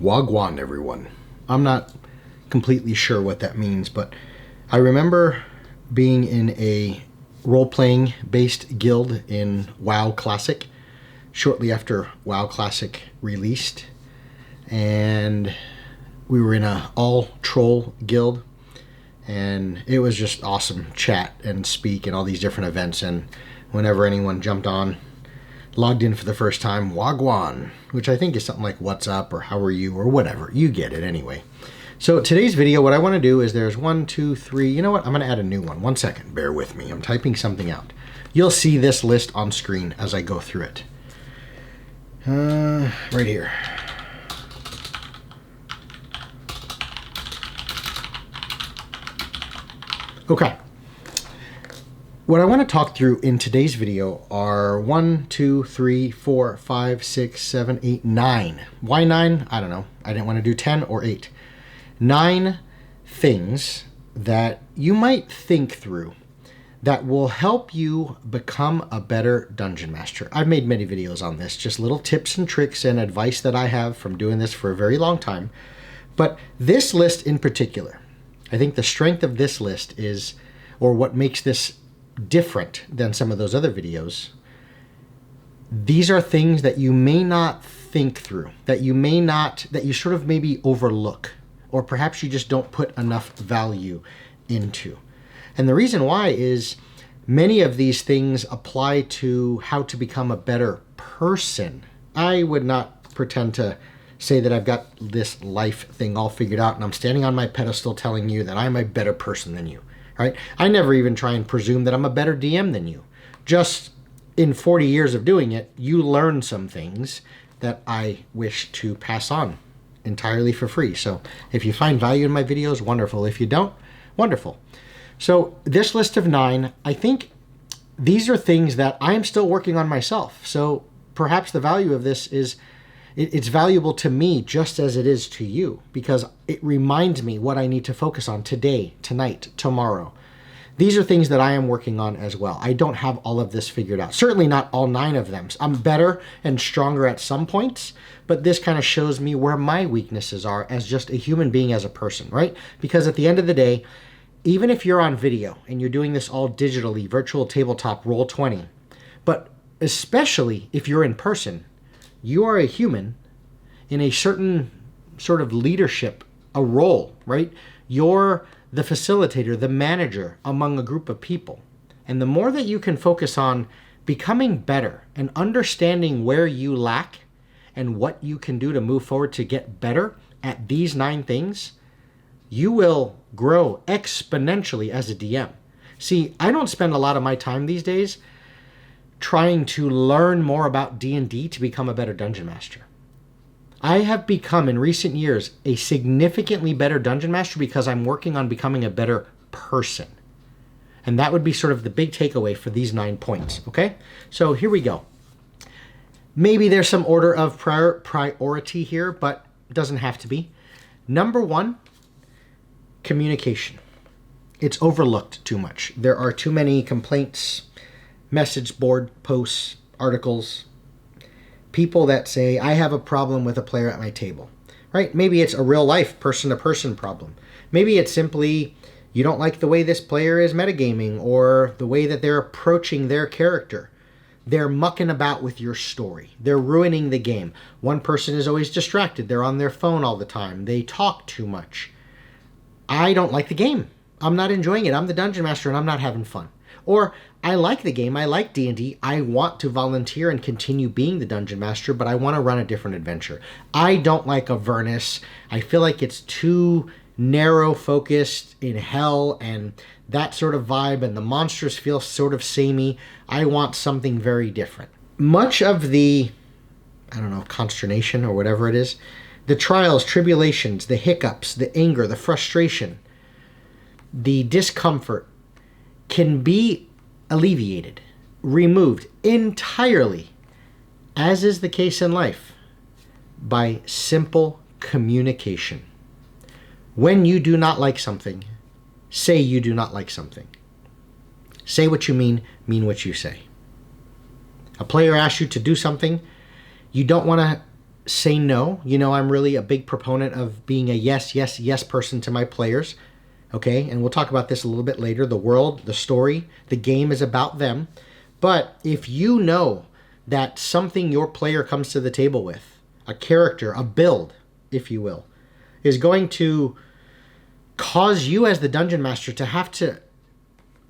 Wagwan, everyone. I'm not completely sure what that means, but I remember being in a role-playing based guild in WoW Classic shortly after WoW Classic released, and we were in a all-troll guild, and it was just awesome chat and speak and all these different events. And whenever anyone jumped on, logged in for the first time, Wagwan, which I think is something like what's up or how are you or whatever. You get it anyway. So today's video, what I want to do is there's 1, 2, 3. You know what? I'm going to add a new one. 1 second. Bear with me. I'm typing something out. You'll see this list on screen as I go through it. Right here. Okay. What I want to talk through in today's video are 1, 2, 3, 4, 5, 6, 7, 8, 9. Why 9? I don't know. I didn't want to do 10 or 8. 9 things that you might think through that will help you become a better dungeon master. I've made many videos on this, just little tips and tricks and advice that I have from doing this for a very long time. But this list in particular, I think the strength of this list is, or what makes this different than some of those other videos, these are things that you may not think through, that you sort of maybe overlook, or perhaps you just don't put enough value into. And the reason why is many of these things apply to how to become a better person. I would not pretend to say that I've got this life thing all figured out and I'm standing on my pedestal telling you that I'm a better person than you. Right? I never even try and presume that I'm a better DM than you. Just in 40 years of doing it, you learn some things that I wish to pass on entirely for free. So if you find value in my videos, wonderful. If you don't, wonderful. So this list of 9, I think these are things that I'm still working on myself. So perhaps the value of this is it's valuable to me just as it is to you, because it reminds me what I need to focus on today, tonight, tomorrow. These are things that I am working on as well. I don't have all of this figured out. Certainly not all 9 of them. I'm better and stronger at some points, but this kind of shows me where my weaknesses are as just a human being, as a person, right? Because at the end of the day, even if you're on video and you're doing this all digitally, virtual tabletop, Roll20, but especially if you're in person, you are a human in a certain sort of leadership, a role, right? You're the facilitator, the manager among a group of people. And the more that you can focus on becoming better and understanding where you lack and what you can do to move forward to get better at these 9 things, you will grow exponentially as a DM. See, I don't spend a lot of my time these days trying to learn more about D&D to become a better dungeon master. I have become, in recent years, a significantly better dungeon master because I'm working on becoming a better person. And that would be sort of the big takeaway for these 9 points, okay? So here we go. Maybe there's some order of priority here, but it doesn't have to be. Number 1, communication. It's overlooked too much. There are too many complaints, message board posts, articles, people that say, I have a problem with a player at my table, right? Maybe it's a real life person-to-person problem. Maybe it's simply you don't like the way this player is metagaming or the way that they're approaching their character. They're mucking about with your story. They're ruining the game. One person is always distracted. They're on their phone all the time. They talk too much. I don't like the game. I'm not enjoying it. I'm the dungeon master and I'm not having fun. Or I like the game, I like D&D, I want to volunteer and continue being the dungeon master, but I want to run a different adventure. I don't like Avernus. I feel like it's too narrow focused in hell and that sort of vibe, and the monsters feel sort of samey. I want something very different. Much of the, consternation or whatever it is, the trials, tribulations, the hiccups, the anger, the frustration, the discomfort, can be alleviated, removed entirely, as is the case in life, by simple communication. When you do not like something, say you do not like something. Say what you mean what you say. A player asks you to do something, you don't want to say no. You know, I'm really a big proponent of being a yes, yes, yes person to my players. Okay, and we'll talk about this a little bit later. The world, the story, the game is about them. But if you know that something your player comes to the table with, a character, a build, if you will, is going to cause you as the dungeon master to have to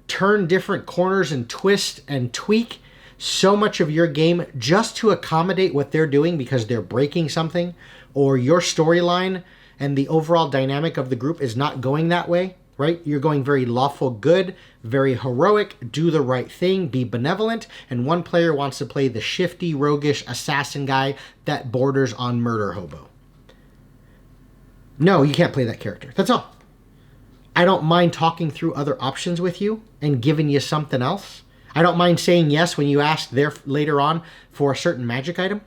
turn different corners and twist and tweak so much of your game just to accommodate what they're doing because they're breaking something, or your storyline and the overall dynamic of the group is not going that way, right? You're going very lawful good, very heroic, do the right thing, be benevolent, and one player wants to play the shifty, roguish assassin guy that borders on murder hobo. No, you can't play that character. That's all. I don't mind talking through other options with you and giving you something else. I don't mind saying yes when you ask there later on for a certain magic item.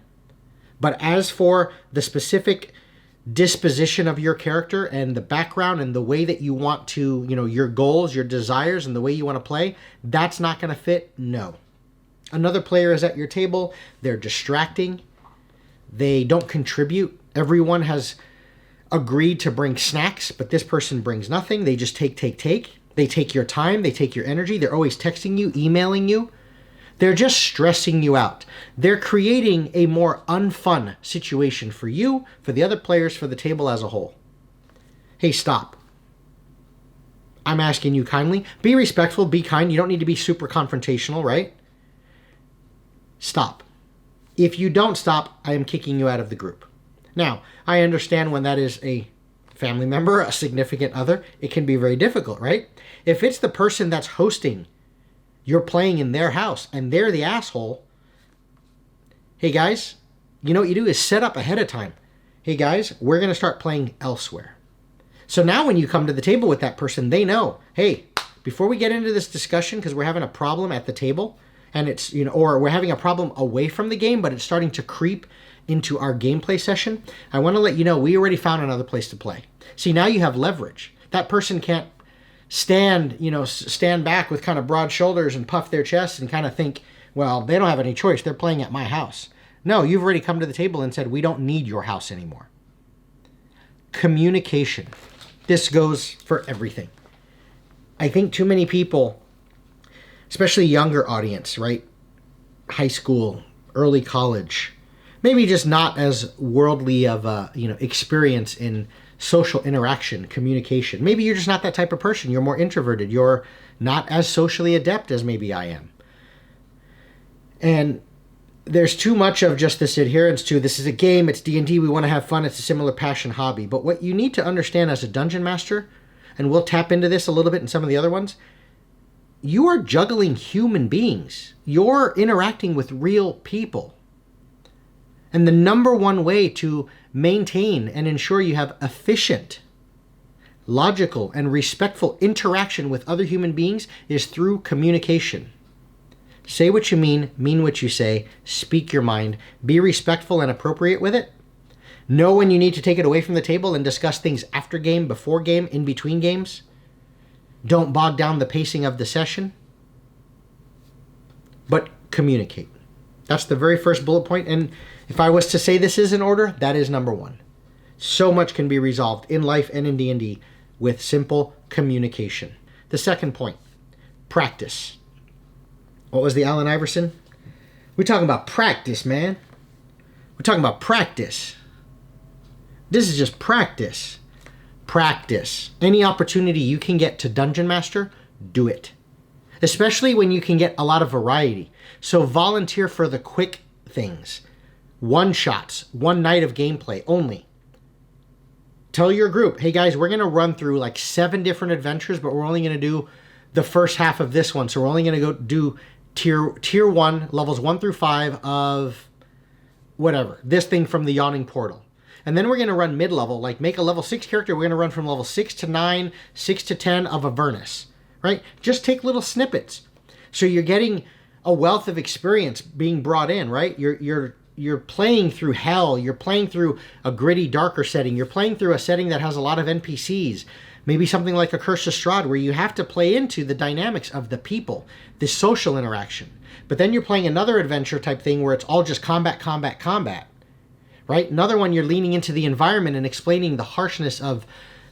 But as for the specific disposition of your character and the background and the way that you want to, you know, your goals, your desires, and the way you want to play, that's not going to fit. No. Another player is at your table. They're distracting. They don't contribute. Everyone has agreed to bring snacks, but this person brings nothing. They just take. They take your time. They take your energy. They're always texting you, emailing you. They're just stressing you out. They're creating a more unfun situation for you, for the other players, for the table as a whole. Hey, stop. I'm asking you kindly. Be respectful, be kind. You don't need to be super confrontational, right? Stop. If you don't stop, I am kicking you out of the group. Now, I understand when that is a family member, a significant other, it can be very difficult, right? If it's the person that's hosting, you're playing in their house and they're the asshole, hey guys, you know what you do is set up ahead of time. Hey guys, we're going to start playing elsewhere. So now when you come to the table with that person, they know, hey, before we get into this discussion, because we're having a problem at the table, and it's, you know, or we're having a problem away from the game, but it's starting to creep into our gameplay session, I want to let you know we already found another place to play. See, now you have leverage. That person can't stand back with kind of broad shoulders and puff their chest and kind of think, well, they don't have any choice. They're playing at my house. No, you've already come to the table and said, we don't need your house anymore. Communication. This goes for everything. I think too many people, especially younger audience, right? High school, early college, maybe just not as worldly of a, experience in social interaction, communication. Maybe you're just not that type of person. You're more introverted. You're not as socially adept as maybe I am. And there's too much of just this adherence to, this is a game, it's D&D, we want to have fun, it's a similar passion hobby. But what you need to understand as a dungeon master, and we'll tap into this a little bit in some of the other ones, you are juggling human beings. You're interacting with real people. And the number one way to maintain and ensure you have efficient, logical, and respectful interaction with other human beings is through communication. Say what you mean what you say, speak your mind, be respectful and appropriate with it. Know when you need to take it away from the table and discuss things after game, before game, in between games. Don't bog down the pacing of the session, but communicate. That's the very first bullet point, and if I was to say this is in order, that is number one. So much can be resolved in life and in D&D with simple communication. The second point, practice. What was the Allen Iverson? We're talking about practice, man. We're talking about practice. This is just practice. Practice. Any opportunity you can get to Dungeon Master, do it. Especially when you can get a lot of variety. So volunteer for the quick things. One-shots, one night of gameplay only. Tell your group, hey guys, we're going to run through like 7 different adventures, but we're only going to do the first half of this one. So we're only going to go do tier 1, levels 1 through 5 of whatever, this thing from the Yawning Portal. And then we're going to run mid-level, like make a level 6 character. We're going to run from level 6 to 9, 6 to 10 of Avernus, right? Just take little snippets. So you're getting a wealth of experience being brought in, right? You're playing through hell. You're playing through a gritty, darker setting. You're playing through a setting that has a lot of NPCs. Maybe something like a Curse of Strahd, where you have to play into the dynamics of the people, the social interaction. But then you're playing another adventure type thing where it's all just combat, right? Another one, you're leaning into the environment and explaining the harshness of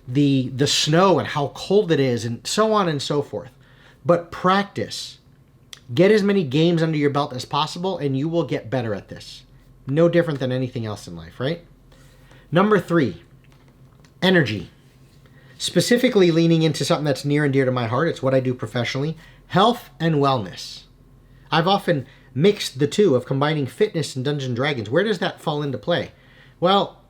the snow and how cold it is and so on and so forth. But practice. Get as many games under your belt as possible and you will get better at this. No different than anything else in life, right? Number 3, energy. Specifically leaning into something that's near and dear to my heart. It's what I do professionally. Health and wellness. I've often mixed the two of combining fitness and Dungeons & Dragons. Where does that fall into play? Well,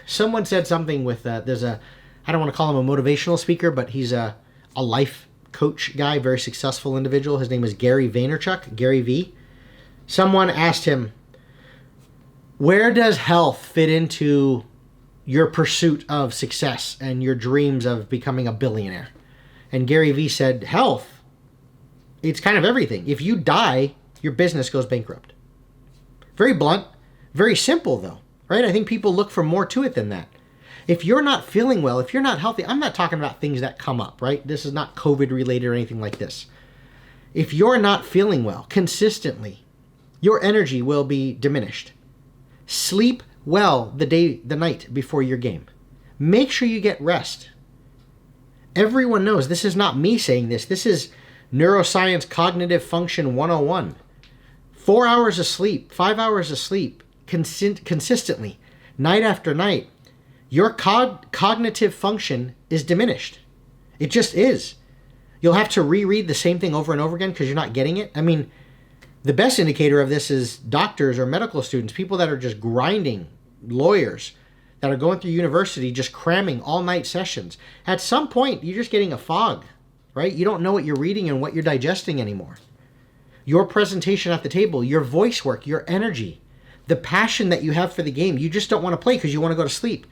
someone said something with, there's a, I don't want to call him a motivational speaker, but he's a life coach guy, very successful individual. His name is Gary Vaynerchuk, Gary V. Someone asked him, where does health fit into your pursuit of success and your dreams of becoming a billionaire? And Gary V said, health, it's kind of everything. If you die, your business goes bankrupt. Very blunt, very simple though, right? I think people look for more to it than that. If you're not feeling well, if you're not healthy, I'm not talking about things that come up, right? This is not COVID related or anything like this. If you're not feeling well consistently, your energy will be diminished. Sleep well the night before your game. Make sure you get rest. Everyone knows, this is not me saying this. This is neuroscience cognitive function 101. 4 hours of sleep, 5 hours of sleep consistently, night after night, your cognitive function is diminished. It just is. You'll have to reread the same thing over and over again because you're not getting it. I mean, the best indicator of this is doctors or medical students, people that are just grinding, lawyers that are going through university, just cramming all-night sessions. At some point, you're just getting a fog, right? You don't know what you're reading and what you're digesting anymore. Your presentation at the table, your voice work, your energy, the passion that you have for the game, you just don't want to play because you want to go to sleep.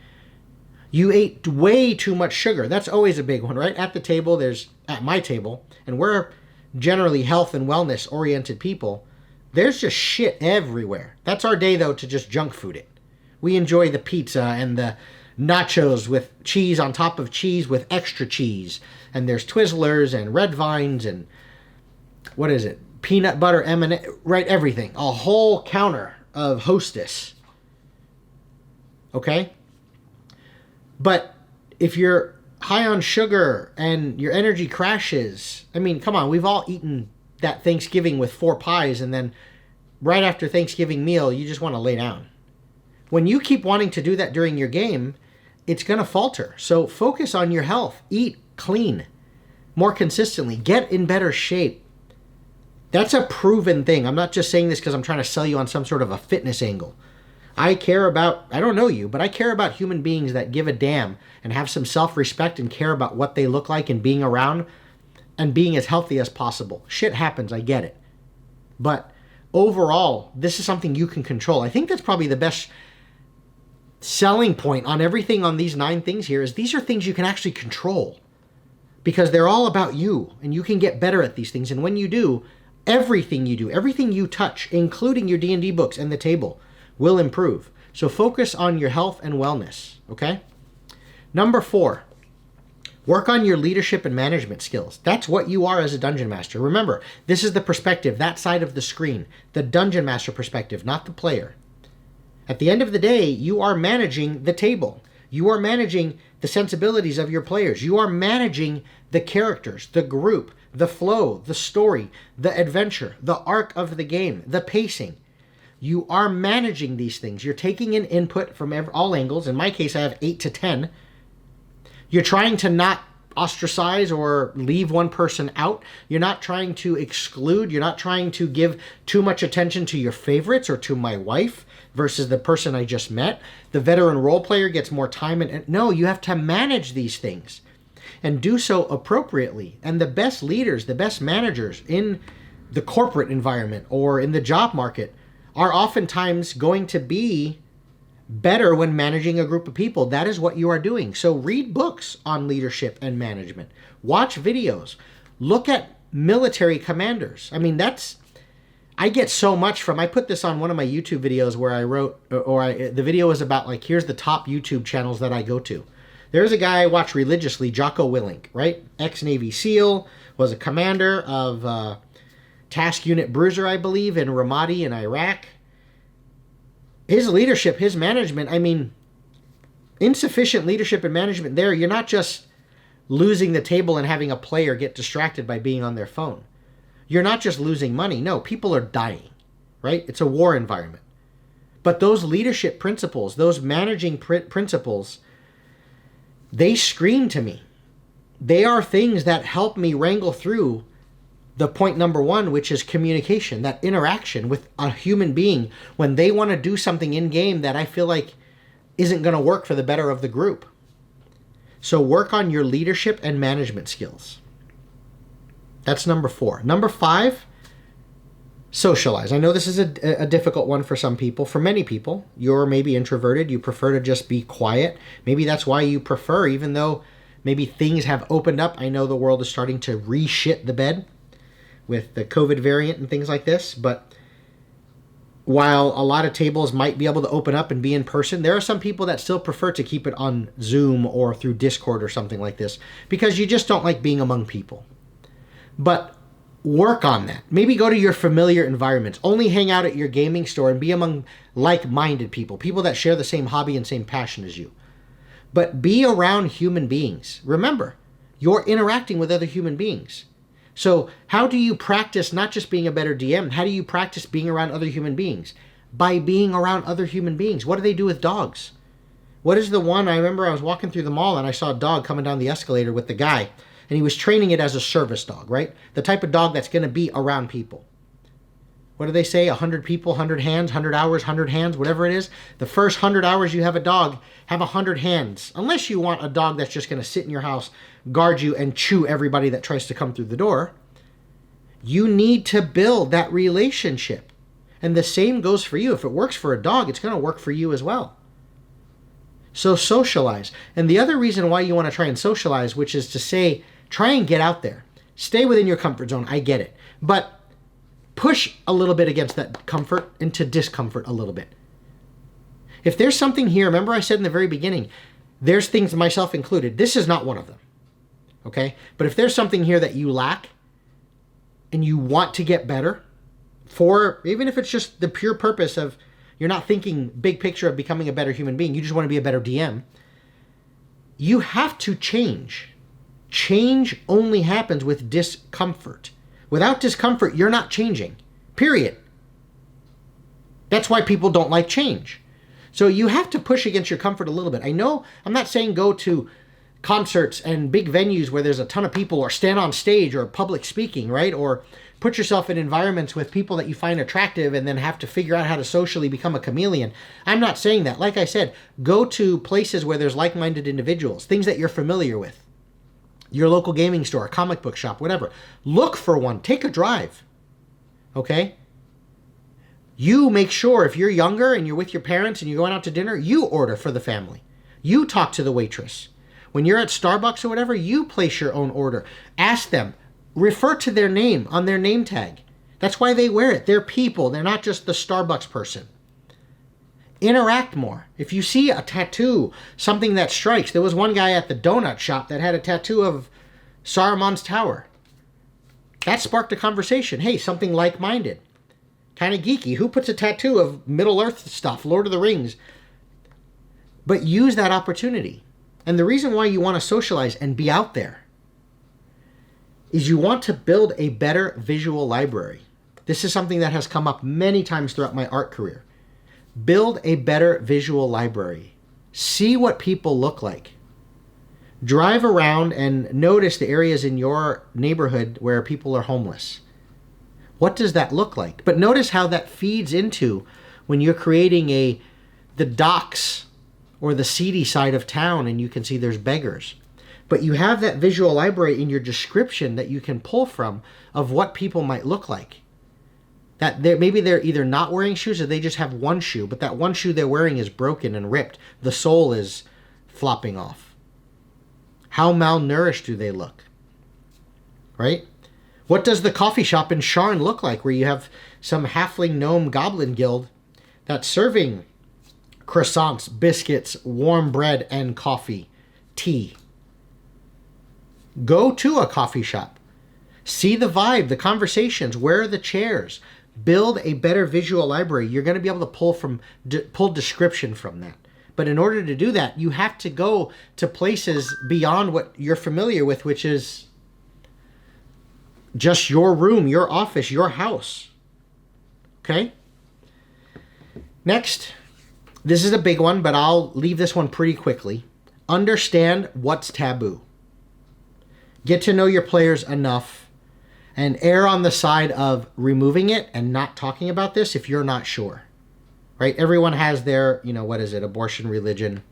You ate way too much sugar. That's always a big one, right? At the table, at my table, and we're generally health and wellness oriented people, there's just shit everywhere. That's our day though, to just junk food it. We enjoy the pizza and the nachos with cheese on top of cheese with extra cheese. And there's Twizzlers and Red Vines and what is it? Peanut butter M&M, right? Everything. A whole counter of Hostess. Okay? But if you're high on sugar and your energy crashes, I mean, come on, we've all eaten that Thanksgiving with 4 pies and then right after Thanksgiving meal, you just want to lay down. When you keep wanting to do that during your game, it's going to falter. So focus on your health. Eat clean more consistently. Get in better shape. That's a proven thing. I'm not just saying this because I'm trying to sell you on some sort of a fitness angle. I don't know you, but I care about human beings that give a damn and have some self-respect and care about what they look like and being around and being as healthy as possible. Shit happens, I get it. But overall, this is something you can control. I think that's probably the best selling point on everything on these 9 things here is these are things you can actually control because they're all about you and you can get better at these things. And when you do, everything you touch, including your D&D books and the table, will improve. So focus on your health and wellness, okay? Number 4, work on your leadership and management skills. That's what you are as a dungeon master. Remember, this is the perspective, that side of the screen, the dungeon master perspective, not the player. At the end of the day, you are managing the table. You are managing the sensibilities of your players. You are managing the characters, the group, the flow, the story, the adventure, the arc of the game, the pacing. You are managing these things. You're taking in input from all angles. In my case, I have 8 to 10. You're trying to not ostracize or leave one person out. You're not trying to exclude. You're not trying to give too much attention to your favorites or to my wife versus the person I just met. The veteran role player gets more time. No, you have to manage these things and do so appropriately. And the best leaders, the best managers in the corporate environment or in the job market are oftentimes going to be better when managing a group of people. That is what you are doing. So read books on leadership and management. Watch videos. Look at military commanders. I mean, I get so much from, I put this on one of my YouTube videos where I wrote, the video was about like, here's the top YouTube channels that I go to. There's a guy I watch religiously, Jocko Willink, right? Ex-Navy SEAL, was a commander of Task Unit Bruiser, I believe, in Ramadi in Iraq. his leadership, his management, I mean, insufficient leadership and management there. You're not just losing the table and having a player get distracted by being on their phone. You're not just losing money. No, people are dying, right? It's a war environment. But those leadership principles, those managing principles, they scream to me. They are things that help me wrangle through the point number one, which is communication, that interaction with a human being when they want to do something in game that I feel like isn't going to work for the better of the group. So work on your leadership and management skills. That's number 4. Number 5, socialize. I know this is a difficult one for some people. For many people, you're maybe introverted. You prefer to just be quiet. Maybe that's why you prefer, even though maybe things have opened up. I know the world is starting to re-shit the bed with the COVID variant and things like this. But while a lot of tables might be able to open up and be in person, there are some people that still prefer to keep it on Zoom or through Discord or something like this because you just don't like being among people. But work on that. Maybe go to your familiar environments. Only hang out at your gaming store and be among like-minded people, people that share the same hobby and same passion as you. But be around human beings. Remember, you're interacting with other human beings. So how do you practice not just being a better DM? How do you practice being around other human beings? By being around other human beings. What do they do with dogs? What is the one? I remember I was walking through the mall and I saw a dog coming down the escalator with the guy. And he was training it as a service dog, right? The type of dog that's going to be around people. What do they say? 100 people, 100 hands, 100 hours, 100 hands, whatever it is. The first 100 hours you have a dog, have 100 hands. Unless you want a dog that's just going to sit in your house, guard you, and chew everybody that tries to come through the door. You need to build that relationship. And the same goes for you. If it works for a dog, it's going to work for you as well. So socialize. And the other reason why you want to try and socialize, which is to say, try and get out there. Stay within your comfort zone. I get it. But push a little bit against that comfort into discomfort a little bit. If there's something here, remember I said in the very beginning, there's things, myself included. This is not one of them. Okay? But if there's something here that you lack and you want to get better, for even if it's just the pure purpose of you're not thinking big picture of becoming a better human being, you just want to be a better DM, you have to change. Change only happens with discomfort. Without discomfort, you're not changing. Period. That's why people don't like change. So you have to push against your comfort a little bit. I know I'm not saying go to concerts and big venues where there's a ton of people or stand on stage or public speaking, right? Or put yourself in environments with people that you find attractive and then have to figure out how to socially become a chameleon. I'm not saying that. Like I said, go to places where there's like-minded individuals, things that you're familiar with. Your local gaming store, comic book shop, whatever. Look for one. Take a drive. Okay? You make sure if you're younger and you're with your parents and you're going out to dinner, you order for the family. You talk to the waitress. When you're at Starbucks or whatever, you place your own order. Ask them. Refer to their name on their name tag. That's why they wear it. They're people. They're not just the Starbucks person. Interact more. If you see a tattoo, something that strikes. There was one guy at the donut shop that had a tattoo of Saruman's tower. That sparked a conversation. Hey, something like-minded. Kind of geeky. Who puts a tattoo of Middle-earth stuff, Lord of the Rings? But use that opportunity. And the reason why you want to socialize and be out there is you want to build a better visual library. This is something that has come up many times throughout my art career. Build a better visual library. See what people look like. Drive around and notice the areas in your neighborhood where people are homeless. What does that look like? But notice how that feeds into when you're creating the docks or the seedy side of town and you can see there's beggars. But you have that visual library in your description that you can pull from of what people might look like. That maybe they're either not wearing shoes or they just have one shoe, but that one shoe they're wearing is broken and ripped. The sole is flopping off. How malnourished do they look? Right? What does the coffee shop in Sharn look like where you have some halfling gnome goblin guild that's serving croissants, biscuits, warm bread, and coffee, tea? Go to a coffee shop. See the vibe, the conversations. Where are the chairs? Build a better visual library. You're going to be able to pull description from that. But in order to do that, you have to go to places beyond what you're familiar with, which is just your room, your office, your house. Okay? Next, this is a big one, but I'll leave this one pretty quickly. Understand what's taboo. Get to know your players enough and err on the side of removing it and not talking about this if you're not sure. Right? Everyone has their, what is it? Abortion, religion,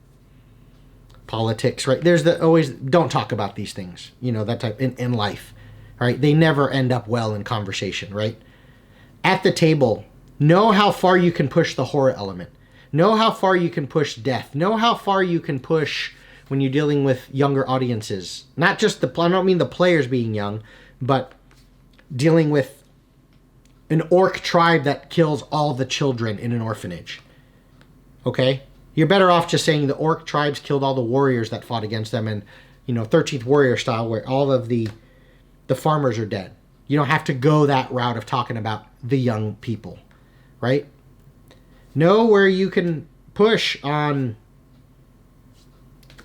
politics, right? There's always, don't talk about these things, that type in life, right? They never end up well in conversation, right? At the table, know how far you can push the horror element. Know how far you can push death. Know how far you can push when you're dealing with younger audiences. Not just I don't mean the players being young, but dealing with an orc tribe that kills all the children in an orphanage. Okay? You're better off just saying the orc tribes killed all the warriors that fought against them and, 13th warrior style where all of the farmers are dead. You don't have to go that route of talking about the young people, right? Know where you can push on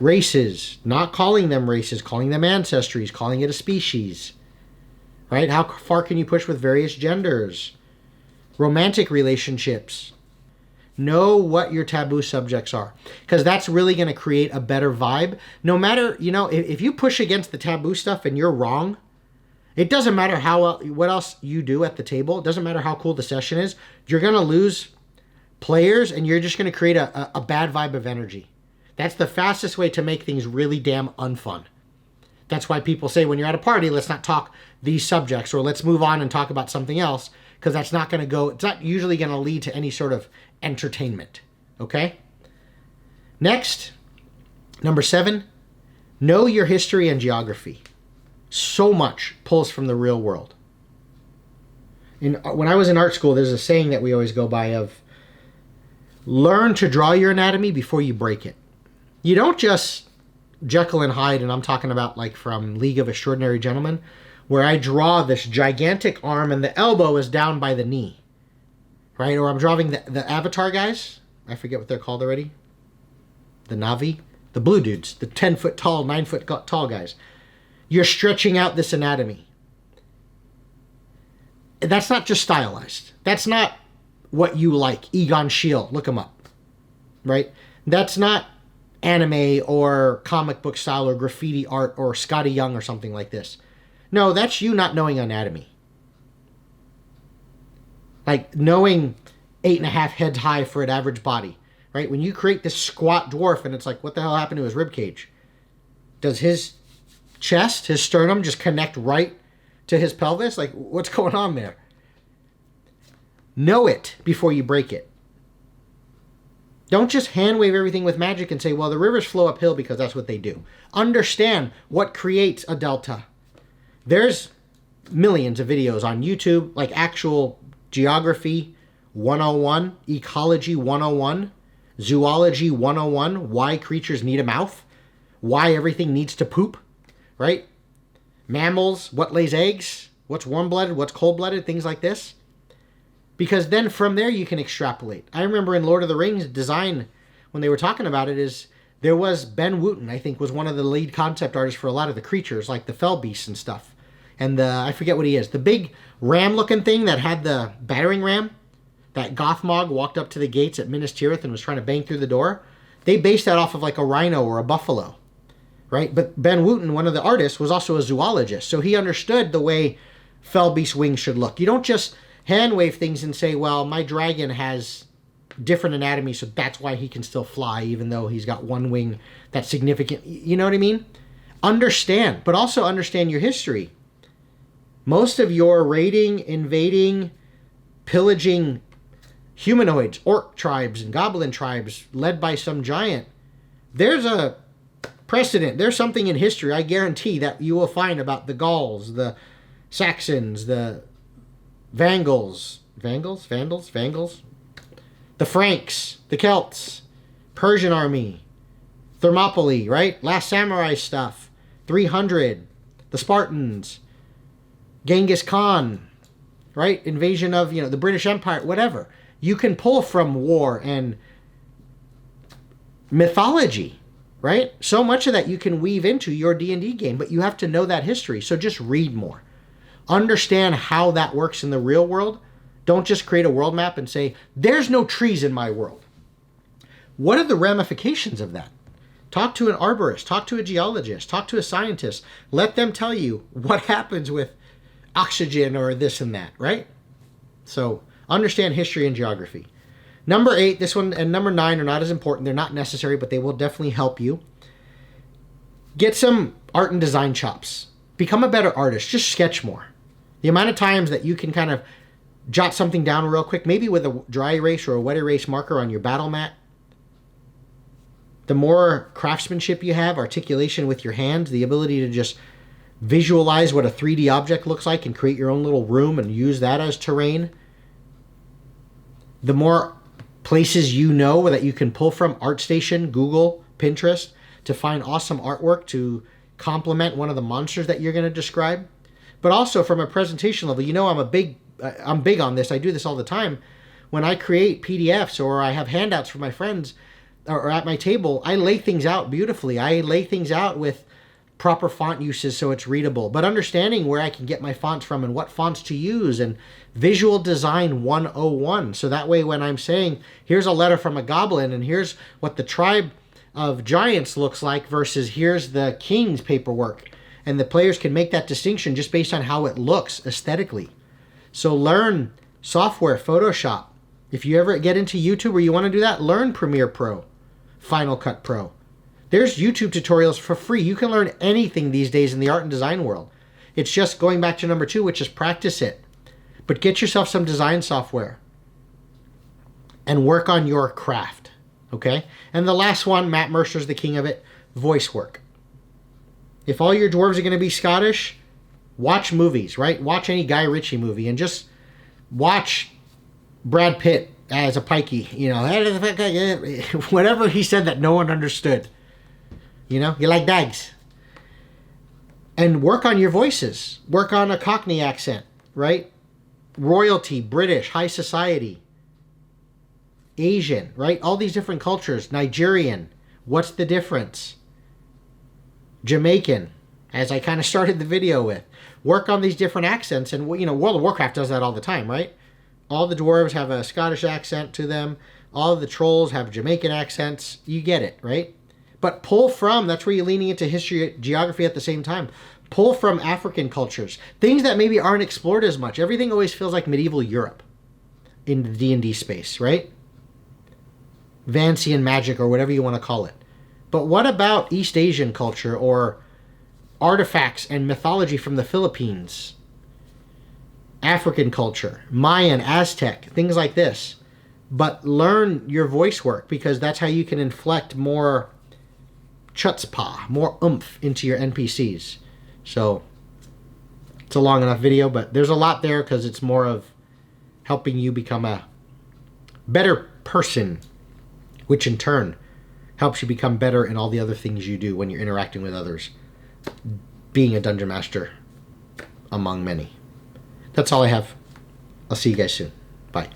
races, not calling them races, calling them ancestries, calling it a species. Right? How far can you push with various genders? Romantic relationships. Know what your taboo subjects are. Because that's really going to create a better vibe. No matter, if you push against the taboo stuff and you're wrong, it doesn't matter what else you do at the table. It doesn't matter how cool the session is. You're going to lose players and you're just going to create a bad vibe of energy. That's the fastest way to make things really damn unfun. That's why people say when you're at a party, let's not talk these subjects, or let's move on and talk about something else, because that's not going to go, it's not usually going to lead to any sort of entertainment. Okay? Next, number 7, know your history and geography. So much pulls from the real world. When I was in art school, there's a saying that we always go by of, learn to draw your anatomy before you break it. You don't just Jekyll and Hyde, and I'm talking about like from League of Extraordinary Gentlemen, where I draw this gigantic arm and the elbow is down by the knee, right? Or I'm drawing the Avatar guys. I forget what they're called already. The Na'vi, the blue dudes, the 10-foot tall, 9-foot tall guys. You're stretching out this anatomy. That's not just stylized. That's not what you like. Egon Schiele, look him up, right? That's not anime or comic book style or graffiti art or Scotty Young or something like this. No, that's you not knowing anatomy. Like knowing 8.5 heads high for an average body, right? When you create this squat dwarf and it's like, what the hell happened to his rib cage? Does his chest, his sternum just connect right to his pelvis? Like, what's going on there? Know it before you break it. Don't just hand wave everything with magic and say, well, the rivers flow uphill because that's what they do. Understand what creates a delta. There's millions of videos on YouTube, like actual geography 101, ecology 101, zoology 101, why creatures need a mouth, why everything needs to poop, right? Mammals, what lays eggs, what's warm-blooded, what's cold-blooded, things like this. Because then from there you can extrapolate. I remember in Lord of the Rings design, when they were talking about it, is there was Ben Wooten, I think, was one of the lead concept artists for a lot of the creatures, like the fell beasts and stuff. And I forget what he is. The big ram-looking thing that had the battering ram, that Gothmog walked up to the gates at Minas Tirith and was trying to bang through the door. They based that off of like a rhino or a buffalo, right? But Ben Wooten, one of the artists, was also a zoologist. So he understood the way fell beast wings should look. You don't just hand wave things and say, well, my dragon has different anatomy, so that's why he can still fly, even though he's got one wing that's significant. You know what I mean? Understand, but also understand your history. Most of your raiding, invading, pillaging humanoids, orc tribes and goblin tribes led by some giant, there's a precedent. There's something in history, I guarantee, that you will find about the Gauls, the Saxons, the Vandals, the Franks, the Celts, Persian army, Thermopylae, right? Last Samurai stuff, 300, the Spartans, Genghis Khan, right? Invasion of, the British Empire, whatever. You can pull from war and mythology, right? So much of that you can weave into your D&D game, but you have to know that history. So just read more. Understand how that works in the real world. Don't just create a world map and say, there's no trees in my world. What are the ramifications of that? Talk to an arborist, talk to a geologist, talk to a scientist. Let them tell you what happens with oxygen or this and that, right? So understand history and geography. Number 8, this one, and number 9 are not as important. They're not necessary, but they will definitely help you. Get some art and design chops. Become a better artist. Just sketch more. The amount of times that you can kind of jot something down real quick, maybe with a dry erase or a wet erase marker on your battle mat. The more craftsmanship you have, articulation with your hands, the ability to just visualize what a 3D object looks like and create your own little room and use that as terrain. The more places you know that you can pull from, ArtStation, Google, Pinterest, to find awesome artwork to complement one of the monsters that you're going to describe. But also from a presentation level, I'm big on this. I do this all the time. When I create PDFs or I have handouts for my friends or at my table, I lay things out beautifully. I lay things out with proper font uses so it's readable, but understanding where I can get my fonts from and what fonts to use, and visual design 101. So that way when I'm saying, here's a letter from a goblin and here's what the tribe of giants looks like versus here's the king's paperwork, and the players can make that distinction just based on how it looks aesthetically. So learn software, Photoshop. If you ever get into YouTube or you want to do that, learn Premiere Pro, Final Cut Pro. There's YouTube tutorials for free. You can learn anything these days in the art and design world. It's just going back to number 2, which is practice it. But get yourself some design software and work on your craft, okay? And the last one, Matt Mercer's the king of it, voice work. If all your dwarves are going to be Scottish, watch movies, right? Watch any Guy Ritchie movie and just watch Brad Pitt as a pikey, whatever he said that no one understood. You like dags. And work on your voices. Work on a Cockney accent, right? Royalty, British, high society, Asian, right? All these different cultures. Nigerian, what's the difference? Jamaican, as I kind of started the video with. Work on these different accents. And, World of Warcraft does that all the time, right? All the dwarves have a Scottish accent to them. All of the trolls have Jamaican accents. You get it, right? But pull from, that's where you're leaning into history, geography at the same time. Pull from African cultures. Things that maybe aren't explored as much. Everything always feels like medieval Europe in the D&D space, right? Vancian magic or whatever you want to call it. But what about East Asian culture or artifacts and mythology from the Philippines? African culture, Mayan, Aztec, things like this. But learn your voice work because that's how you can inflect more chutzpah, more oomph into your NPCs. So it's a long enough video, but there's a lot there because it's more of helping you become a better person, which in turn helps you become better in all the other things you do when you're interacting with others, being a dungeon master among many. That's all I have. I'll see you guys soon. Bye.